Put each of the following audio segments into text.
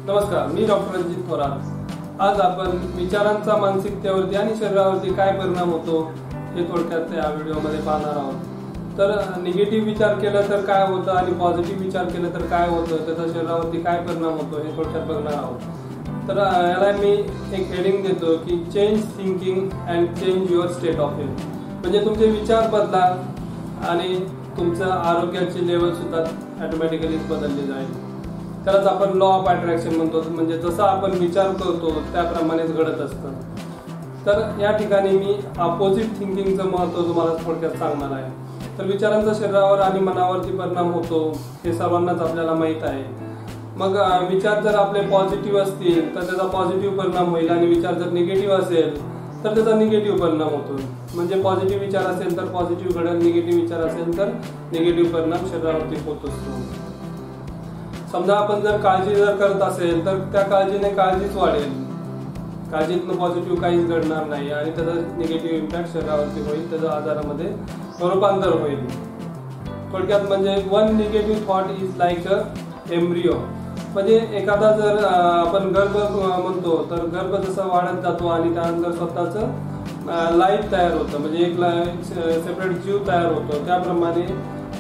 नमस्कार, मी डॉक्टर रणजित थोरात। आज आपण विचारांचा मानसिकतेवरती आणि शरीरावरती काय परिणाम होतो हे थोडक्यात या व्हिडिओमध्ये पाहणार आहोत। तर निगेटिव्ह विचार केला तर काय होतं आणि पॉझिटिव्ह विचार केला तर काय होतं, त्याचा शरीरावरती काय परिणाम होतो हे थोडक्यात बघणार आहोत। तर याला मी एक हेडिंग देतो की change thinking and change your state of health. म्हणजे तुमचे विचार बदला आणि तुमचं आरोग्याची लेवल सुद्धा ऑटोमॅटिकली बदलली जाईल। त्यालाच आपण लॉ ऑफ अट्रॅक्शन म्हणतो, म्हणजे जसं आपण विचार करतो त्याप्रमाणेच घडत असतं। तर या ठिकाणी मी अपोजिट थिंकिंगचं महत्त्व तुम्हाला थोडक्यात सांगणार आहे। तर विचारांचा शरीरावर आणि मनावरती परिणाम होतो हे सर्वांनाच आपल्याला माहीत आहे। मग विचार जर आपले पॉझिटिव्ह असतील तर त्याचा पॉझिटिव्ह परिणाम होईल आणि विचार जर निगेटिव्ह असेल तर त्याचा निगेटिव्ह परिणाम होतो। म्हणजे पॉझिटिव्ह विचार असेल तर पॉझिटिव्ह घडेल, निगेटिव्ह विचार असेल तर निगेटिव्ह परिणाम शरीरावरती होत असतो। समजा आपण जर काळजी करत असेल तर त्या काळजीने काळजीच वाढेल, काळजीतनं पॉझिटिव्ह काहीच घडणार नाही आणि त्याचा निगेटिव्ह इम्पॅक्ट शरीरावरती होईल, त्याच्या आजारामध्ये रूपांतर होईल। थोडक्यात म्हणजे one negative thought is like a embryo. म्हणजे एखादा जर आपण गर्भ म्हणतो तर गर्भ जसं वाढत जातो आणि त्यानंतर स्वतःचं लाईफ तयार होतं, म्हणजे एक सेपरेट जीव तयार होतो, त्याप्रमाणे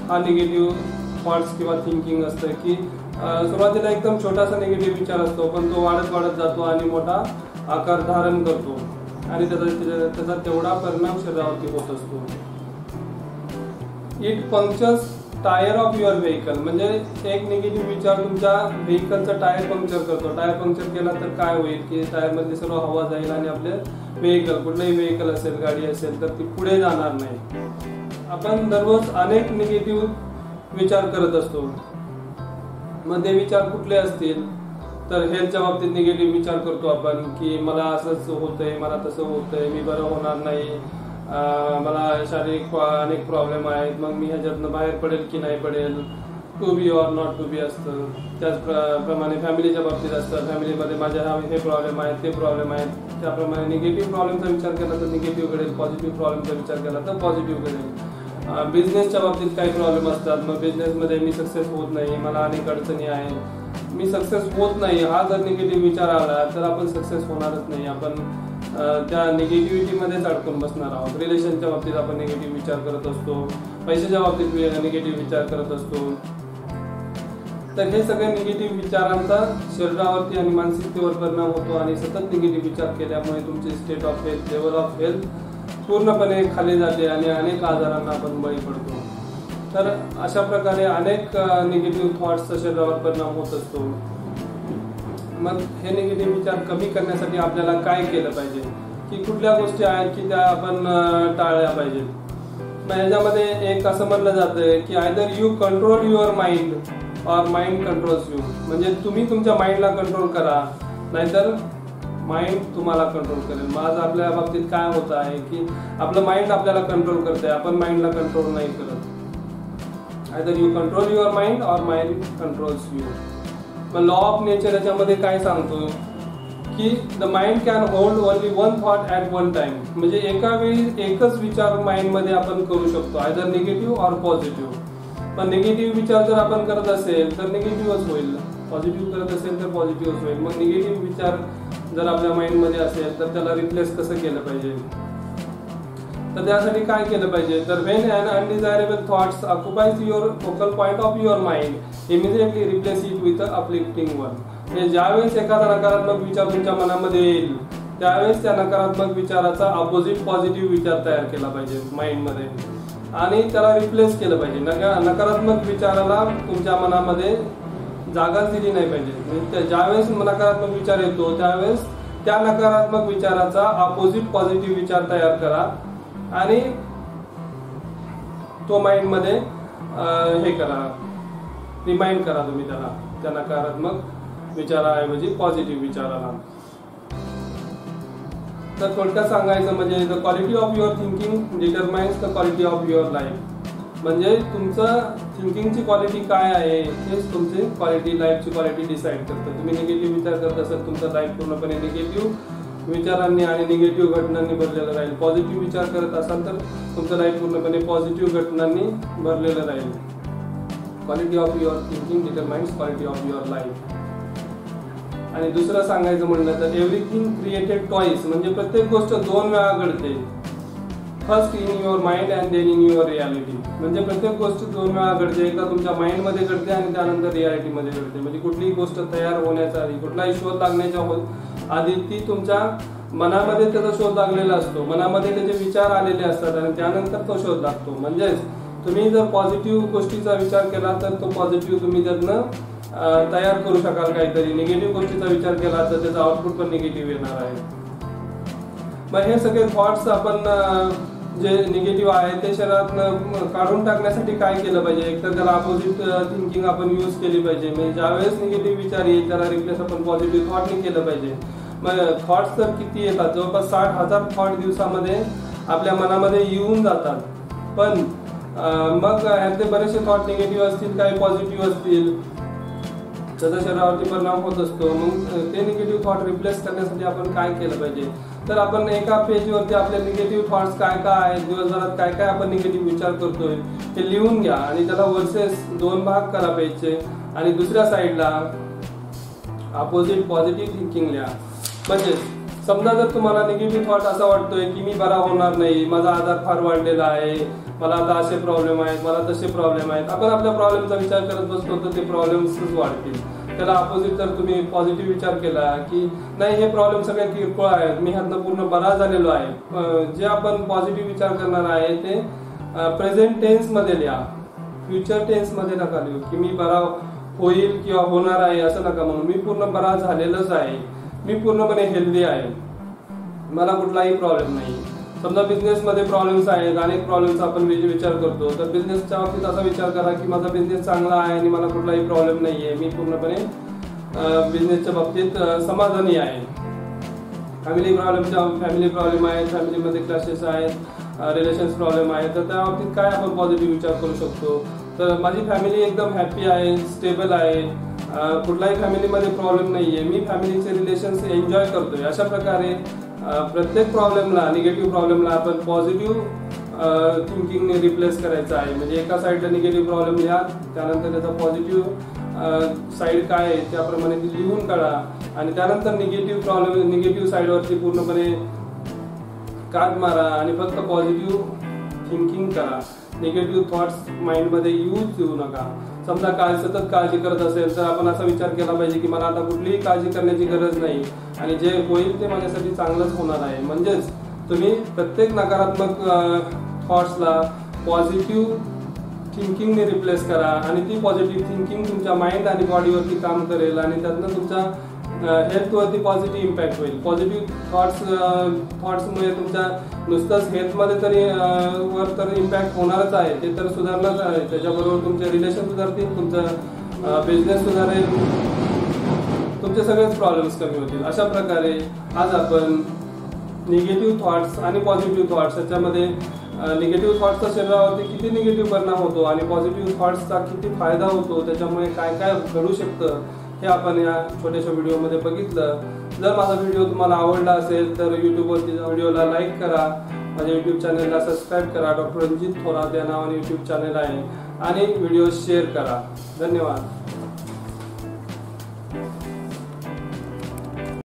हा निगेटिव्ह थॉट्स किंवा थिंकिंग असतं की सुरुवातीला एकदम छोटासा निगेटिव्ह विचार असतो, पण तो वाढत जातो आणि मोठा आकार धारण करतो आणि त्याचा तेवढा परिणाम शरीरावरती होत असतो। It punctures tyre of your vehicle. म्हणजे एक निगेटिव्ह विचार तुमच्या व्हेकलचं टायर पंक्चर करतो। टायर पंक्चर केला तर काय होईल की टायर मधली सर्व हवा जाईल आणि आपले व्हेकल, कुठलंही व्हेकल असेल, गाडी असेल तर ती पुढे जाणार नाही। आपण दररोज अनेक निगेटिव्ह विचार करत असतो। मग ते विचार कुठले असतील तर हेल्थच्या बाबतीत निगेटिव्ह विचार करतो आपण की मला असंच होतंय, मला तसं होतंय, मी बरं होणार नाही, मला शारीरिक अनेक प्रॉब्लेम आहेत, मग मी ह्याच्यातनं बाहेर पडेल की नाही पडेल, to be or not to be असतं। त्याचप्रमाणे फॅमिलीच्या बाबतीत असतं, फॅमिलीमध्ये माझ्या हे प्रॉब्लेम आहेत, ते प्रॉब्लेम आहेत, त्याप्रमाणे निगेटिव्ह प्रॉब्लेमचा विचार केला तर निगेटिव्ह घडेल, पॉझिटिव्ह प्रॉब्लेमचा विचार केला तर पॉझिटिव्ह घडेल। बिझनेसच्या बाबतीत काही प्रॉब्लेम असतात, मग बिझनेसमध्ये मी सक्सेस होत नाही, मला अनेक अडचणी आहेत, मी सक्सेस होत नाही, हा जर निगेटिव्ह विचार आला तर आपण सक्सेस होणारच नाही, आपण त्या निगेटिव्हिटीमध्येच अडकून बसणार आहोत। रिलेशनच्या बाबतीत आपण निगेटिव्ह विचार करत असतो, पैशाच्या बाबतीत निगेटिव्ह विचार करत असतो। तर हे सगळे निगेटिव्ह विचारांचा शरीरावरती आणि मानसिकतेवर परिणाम होतो आणि सतत निगेटिव्ह विचार केल्यामुळे तुमची state of health, level of health पूर्णपणे खाली जाते आणि अनेक आजारांना आपण बळी पडतो। तर अशा प्रकारे अनेक निगेटिव्ह थॉट्सचा शरीरावर परिणाम होत असतो। मग हे निगेटिव्ह विचार कमी करण्यासाठी आपल्याला काय केलं पाहिजे, की कुठल्या गोष्टी आहेत की त्या आपण टाळल्या पाहिजेत। मग ह्याच्यामध्ये एक असं म्हणलं जातं की either you control your mind or mind controls you. म्हणजे तुम्ही तुमच्या माइंडला कंट्रोल करा, नाहीतर माइंड तुम्हाला कंट्रोल करेल। मग आज आपल्या बाबतीत काय होत आहे की आपलं माइंड आपल्याला कंट्रोल करते, आपण माइंडला कंट्रोल नाही करत। Either you control your mind or mind controls you. मग लॉ ऑफ नेचर याच्यामध्ये काय सांगतो की the mind can hold only one thought at one time. म्हणजे एका वेळी एकच विचार माइंडमध्ये आपण करू शकतो, आयदर निगेटिव्ह ऑर पॉझिटिव्ह। पण निगेटिव्ह विचार जर आपण करत असेल तर निगेटिव्हच होईल, पॉझिटिव्ह करत असेल तर पॉझिटिव्हच होईल। मग निगेटिव्ह विचार जर आपल्या माइंडमध्ये असेल तर त्याला रिप्लेस कसं केलं पाहिजे, तर त्यासाठी काय केलं पाहिजे, तर when an undesirable thoughts occupies your focal point of your mind immediately replace it with a uplifting one. म्हणजे ज्यावेळेस एखादा नकारात्मक विचार तुमच्या मनामध्ये येईल त्यावेळेस त्या नकारात्मक विचाराचा अपोजिट पॉझिटिव्ह विचार तयार केला पाहिजे माइंडमध्ये आणि त्याला रिप्लेस केलं पाहिजे। नकारात्मक विचाराला तुमच्या मनामध्ये जागाच दिली नाही पाहिजे। म्हणजे ज्यावेळेस नकारात्मक विचार येतो त्यावेळेस त्या नकारात्मक विचाराचा अपोजिट पॉझिटिव्ह विचार तयार करा आणि तो माइंड मध्ये हे करा, रिमाइंड करा तुम्ही त्याला, त्या नकारात्मक विचाराऐवजी पॉझिटिव्ह विचाराला। तर थोडक्यात सांगायचं म्हणजे the quality of your thinking determines the quality of your life. म्हणजे तुमचं थिंकिंगची क्वालिटी काय आहे हेच तुमची क्वालिटी, लाईफची क्वालिटी डिसाईड करतं। तुम्ही निगेटिव्ह विचार करत असाल तुमचं लाईफ पूर्णपणे निगेटिव्ह विचारांनी आणि निगेटिव्ह घटनांनी भरलेलं राहील। पॉझिटिव्ह विचार करत असाल तर तुमचं लाईफ पूर्णपणे पॉझिटिव्ह घटनांनी भरलेलं राहील। Quality of your thinking determines quality of your life. आणि दुसरं सांगायचं म्हणलं तर एव्हरीथिंग क्रिएटेड ट्वाइस, म्हणजे प्रत्येक गोष्ट 2 वेळा घडते. First in your mind and then in your reality, म्हणजे प्रत्येक गोष्ट 2 वेळा घडते. एकदा तुमच्या माइंड मध्ये घडते आणि त्यानंतर रियालिटी मध्ये घडते. म्हणजे कुठलीही गोष्ट तयार होण्याच्या आधी, कुठलाही शोध लागण्याच्या आधी ती तुमच्या मनामध्ये त्याचा शोध लागलेला असतो, मनामध्ये त्याचे विचार आलेले असतात आणि त्यानंतर तो शोध लागतो. म्हणजेच तुम्ही जर पॉझिटिव्ह गोष्टीचा विचार केला तर तो पॉझिटिव्ह तुम्ही त्यातनं तयार करू शकाल काहीतरी. निगेटिव्ह गोष्टीचा विचार केला तर त्याचा आउटपुट पण निगेटिव्ह येणार आहे. मग हे सगळे थॉट्स आपण जे निगेटिव्ह आहे ते शरीरातनं काढून टाकण्यासाठी काय केलं पाहिजे? एकतर त्याला अपोजिट थिंकिंग आपण यूज केली पाहिजे. म्हणजे ज्यावेळेस निगेटिव्ह विचार येईल त्याला रिप्लेस आपण पॉझिटिव्ह थॉटने केलं पाहिजे. मग थॉट्स तर किती येतात, जवळपास 60,000 थॉट दिवसामध्ये आपल्या मनामध्ये येऊन जातात. पण मग यातले बरेचसे थॉट निगेटिव्ह असतील, काही पॉझिटिव्ह असतील, त्याचा शरीरावरती परिणाम होत असतो. मग ते निगेटिव्ह थॉट रिप्लेस करण्यासाठी आपण काय केलं पाहिजे? तर आपण एका पेजवरती आपले निगेटिव्ह थॉट्स काय काय आहेत, दिवसभरात काय काय आपण निगेटिव्ह विचार करतोय ते लिहून घ्या आणि त्याला वर्सेस 2 भाग करा पेजचे आणि दुसऱ्या साईडला अपोजिट पॉझिटिव्ह थिंकिंग लिहा. म्हणजे समजा जर तुम्हाला निगेटिव्ह थॉट असा वाटतोय की मी बरा होणार नाही, माझा आजार फार वाढलेला आहे, मला आता असे प्रॉब्लेम आहेत, मला तसे प्रॉब्लेम आहेत, आपण आपल्या प्रॉब्लेमचा विचार करत बसतो तर ते प्रॉब्लेम्सच वाढतील. त्याला अपोजिट जर तुम्ही पॉझिटिव्ह विचार केला की नाही हे प्रॉब्लेम सगळे किरकोळ आहेत, मी ह्यातनं पूर्ण बरा झालेलो आहे, जे आपण पॉझिटिव्ह विचार करणार आहे ते प्रेझेंट टेन्स मध्ये लिहा, फ्युचर टेन्स मध्ये नका लिहू की मी बरा होईल किंवा होणार आहे असं नका म्हणून. मी पूर्ण बरा झालेलंच आहे, मी पूर्णपणे हेल्दी आहे, मला कुठलाही प्रॉब्लेम नाही. समजा बिझनेसमध्ये प्रॉब्लेम्स आहेत, अनेक प्रॉब्लेम्स आपण विचार करतो, तर बिझनेसच्या बाबतीत असा विचार करा की माझा बिझनेस चांगला आहे आणि मला कुठलाही प्रॉब्लेम नाहीये, मी पूर्णपणे बिझनेसच्या बाबतीत समाधानी आहे. फॅमिली प्रॉब्लेम आहेत, फॅमिलीमध्ये क्लॅशेस आहेत, रिलेशन्स प्रॉब्लेम आहेत, तर त्या बाबतीत काय आपण पॉझिटिव्ह विचार करू शकतो? तर माझी फॅमिली एकदम हॅपी आहे, स्टेबल आहे, कुठलाही फॅमिलीमध्ये प्रॉब्लेम नाहीये, मी फॅमिलीचे रिलेशन्स एन्जॉय करतोय. अशा प्रकारे प्रत्येक प्रॉब्लेमला, निगेटिव्ह प्रॉब्लेमला आपण पॉझिटिव्ह थिंकिंगने रिप्लेस करायचं आहे. म्हणजे एका साईडला निगेटिव्ह प्रॉब्लेम लिहा, त्यानंतर त्याचा पॉझिटिव्ह साईड काय आहे त्याप्रमाणे ती लिहून काढा आणि त्यानंतर निगेटिव्ह साईडवरती पूर्णपणे काट मारा आणि फक्त पॉझिटिव्ह थिंकिंग करा. निगेटिव्ह थॉट्स माइंडमध्ये यूज येऊ नका. समजा सतत काळजी करत असेल तर आपण असा विचार केला पाहिजे की मला आता कुठलीही काळजी करण्याची गरज नाही आणि जे होईल ते माझ्यासाठी चांगलंच होणार आहे. म्हणजेच तुम्ही प्रत्येक नकारात्मक थॉट्सला पॉझिटिव्ह थिंकिंगने रिप्लेस करा आणि ती पॉझिटिव्ह थिंकिंग तुमच्या माइंड आणि बॉडीवरती काम करेल आणि त्यातनं तुमच्या हेल्थवरती पॉझिटिव्ह इम्पॅक्ट होईल. पॉझिटिव्ह थॉट्समुळे तुमच्या नुसतंच हेल्थमध्ये तरी वर तर इम्पॅक्ट होणारच आहे, ते तर सुधारणारच आहे. त्याच्याबरोबर तुमचे रिलेशन सुधारतील, तुमचा बिझनेस सुधारेल, तुमचे सगळेच प्रॉब्लेम्स कमी होतील. अशा प्रकारे आज आपण निगेटिव्ह थॉट्स आणि पॉझिटिव्ह थॉट्स याच्यामध्ये निगेटिव्ह थॉट्सचा शरीरावरती किती निगेटिव्ह परिणाम होतो आणि पॉझिटिव्ह थॉट्सचा किती फायदा होतो, त्याच्यामुळे काय काय घडू शकतं हे आपण या छोट्याशा व्हिडिओमध्ये बघितलं. जर माझा व्हिडिओ तुम्हाला आवडला असेल तर यूट्यूबवरती व्हिडिओला लाईक करा, माझ्या यूट्यूब चॅनलला सबस्क्राईब करा. डॉक्टर रणजित थोरात या नावाने यूट्यूब चॅनल आहे आणि व्हिडिओ शेअर करा. धन्यवाद.